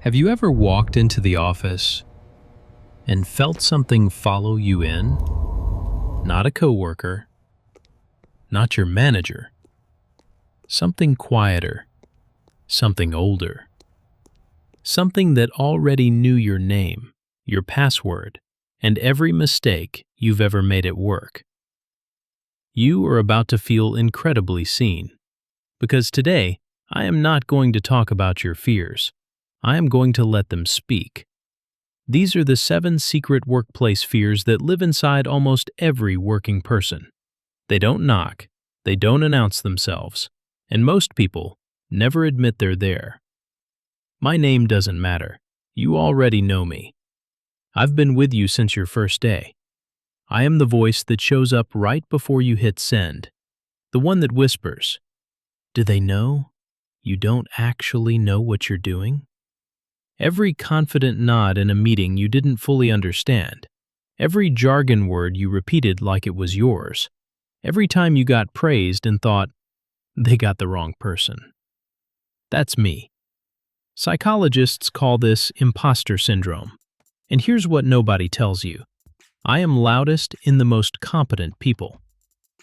Have you ever walked into the office and felt something follow you in? Not a coworker, not your manager. Something quieter, something older. Something that already knew your name, your password, and every mistake you've ever made at work. You are about to feel incredibly seen, because today I am not going to talk about your fears. I am going to let them speak. These are the 7 secret workplace fears that live inside almost every working person. They don't knock, they don't announce themselves, and most people never admit they're there. My name doesn't matter. You already know me. I've been with you since your first day. I am the voice that shows up right before you hit send. The one that whispers, "Do they know you don't actually know what you're doing?" Every confident nod in a meeting you didn't fully understand. Every jargon word you repeated like it was yours. Every time you got praised and thought, they got the wrong person. That's me. Psychologists call this imposter syndrome. And here's what nobody tells you. I am loudest in the most competent people.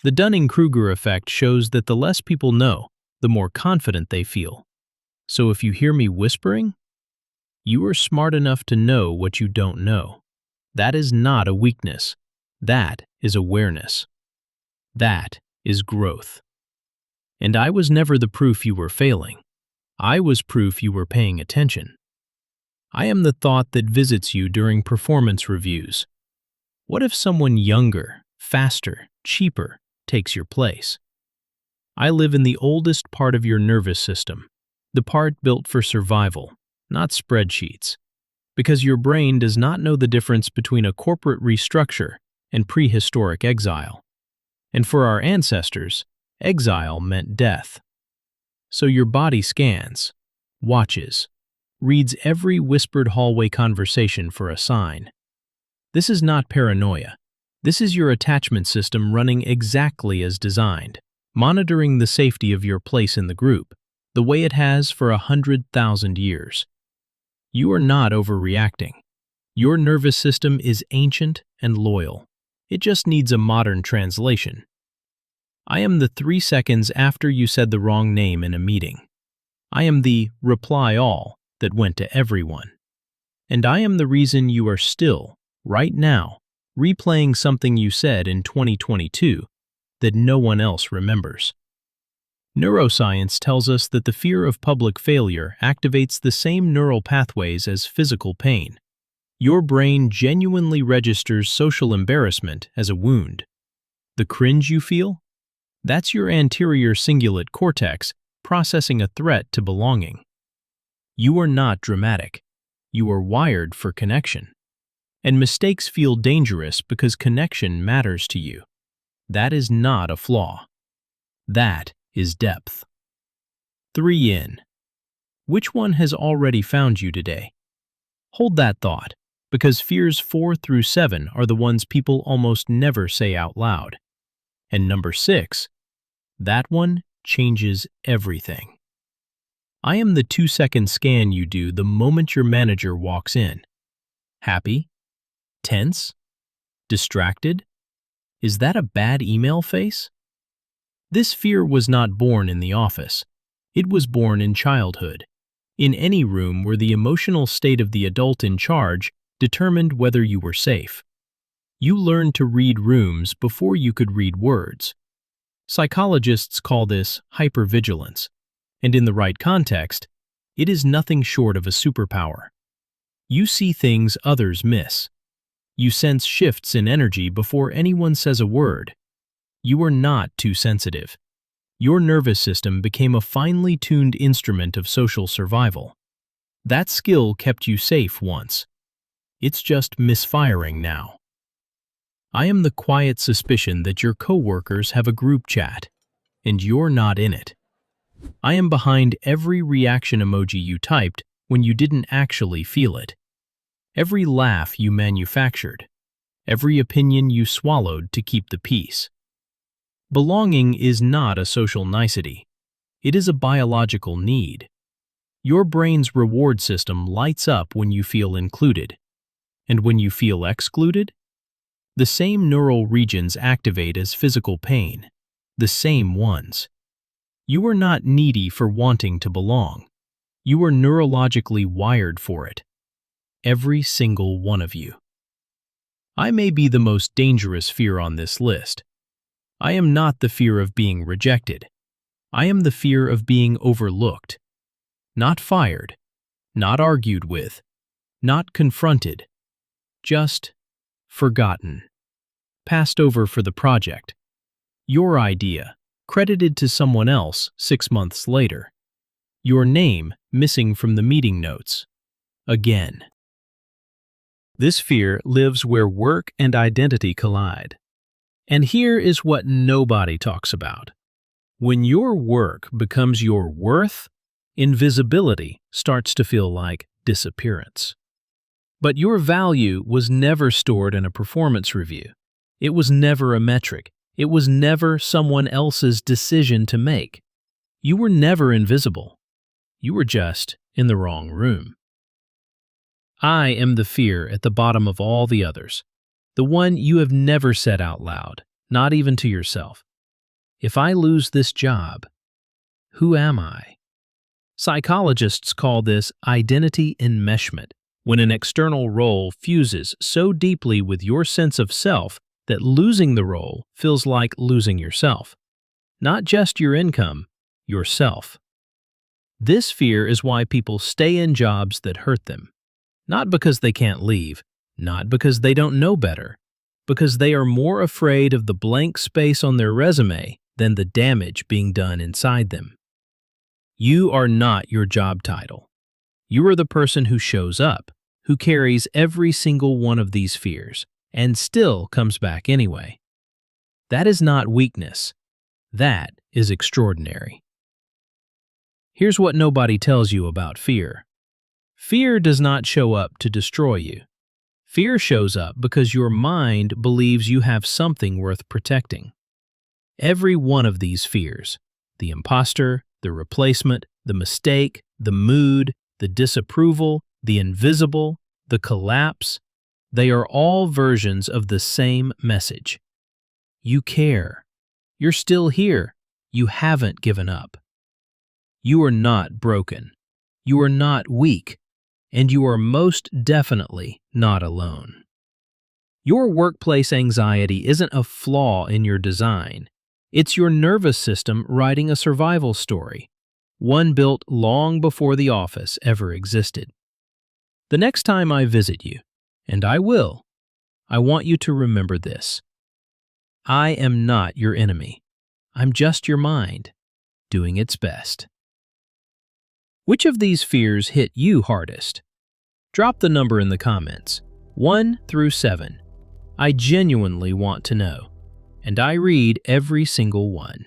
The Dunning-Kruger effect shows that the less people know, the more confident they feel. So if you hear me whispering, you are smart enough to know what you don't know. That is not a weakness. That is awareness. That is growth. And I was never the proof you were failing. I was proof you were paying attention. I am the thought that visits you during performance reviews. What if someone younger, faster, cheaper takes your place? I live in the oldest part of your nervous system, the part built for survival, not spreadsheets, because your brain does not know the difference between a corporate restructure and prehistoric exile. And for our ancestors, exile meant death. So your body scans, watches, reads every whispered hallway conversation for a sign. This is not paranoia. This is your attachment system running exactly as designed, monitoring the safety of your place in the group, the way it has for 100,000 years. You are not overreacting. Your nervous system is ancient and loyal. It just needs a modern translation. I am the 3 seconds after you said the wrong name in a meeting. I am the reply all that went to everyone. And I am the reason you are still, right now, replaying something you said in 2022 that no one else remembers. Neuroscience tells us that the fear of public failure activates the same neural pathways as physical pain. Your brain genuinely registers social embarrassment as a wound. The cringe you feel? That's your anterior cingulate cortex processing a threat to belonging. You are not dramatic. You are wired for connection. And mistakes feel dangerous because connection matters to you. That is not a flaw. That is depth. 3 in. Which one has already found you today? Hold that thought, because fears 4 through 7 are the ones people almost never say out loud. And number 6, that one changes everything. I am the 2-second scan you do the moment your manager walks in. Happy? Tense? Distracted? Is that a bad email face? This fear was not born in the office. It was born in childhood, in any room where the emotional state of the adult in charge determined whether you were safe. You learned to read rooms before you could read words. Psychologists call this hypervigilance, and in the right context, it is nothing short of a superpower. You see things others miss. You sense shifts in energy before anyone says a word. You are not too sensitive. Your nervous system became a finely tuned instrument of social survival. That skill kept you safe once. It's just misfiring now. I am the quiet suspicion that your coworkers have a group chat, and you're not in it. I am behind every reaction emoji you typed when you didn't actually feel it. Every laugh you manufactured. Every opinion you swallowed to keep the peace. Belonging is not a social nicety. It is a biological need. Your brain's reward system lights up when you feel included. And when you feel excluded, the same neural regions activate as physical pain, the same ones. You are not needy for wanting to belong. You are neurologically wired for it. Every single one of you. I may be the most dangerous fear on this list. I am not the fear of being rejected. I am the fear of being overlooked. Not fired, not argued with, not confronted, just forgotten. Passed over for the project. Your idea, credited to someone else 6 months later. Your name missing from the meeting notes. Again. This fear lives where work and identity collide. And here is what nobody talks about. When your work becomes your worth, invisibility starts to feel like disappearance. But your value was never stored in a performance review. It was never a metric. It was never someone else's decision to make. You were never invisible. You were just in the wrong room. I am the fear at the bottom of all the others, the one you have never said out loud, not even to yourself. If I lose this job, who am I? Psychologists call this identity enmeshment, when an external role fuses so deeply with your sense of self that losing the role feels like losing yourself. Not just your income, yourself. This fear is why people stay in jobs that hurt them. Not because they can't leave, not because they don't know better, because they are more afraid of the blank space on their resume than the damage being done inside them. You are not your job title. You are the person who shows up, who carries every single one of these fears, and still comes back anyway. That is not weakness. That is extraordinary. Here's what nobody tells you about fear. Fear does not show up to destroy you. Fear shows up because your mind believes you have something worth protecting. Every one of these fears, the imposter, the replacement, the mistake, the mood, the disapproval, the invisible, the collapse, they are all versions of the same message. You care. You're still here. You haven't given up. You are not broken. You are not weak. And you are most definitely not alone. Your workplace anxiety isn't a flaw in your design. It's your nervous system writing a survival story, one built long before the office ever existed. The next time I visit you, and I will, I want you to remember this. I am not your enemy. I'm just your mind, doing its best. Which of these fears hit you hardest? Drop the number in the comments, 1 through 7. I genuinely want to know, and I read every single one.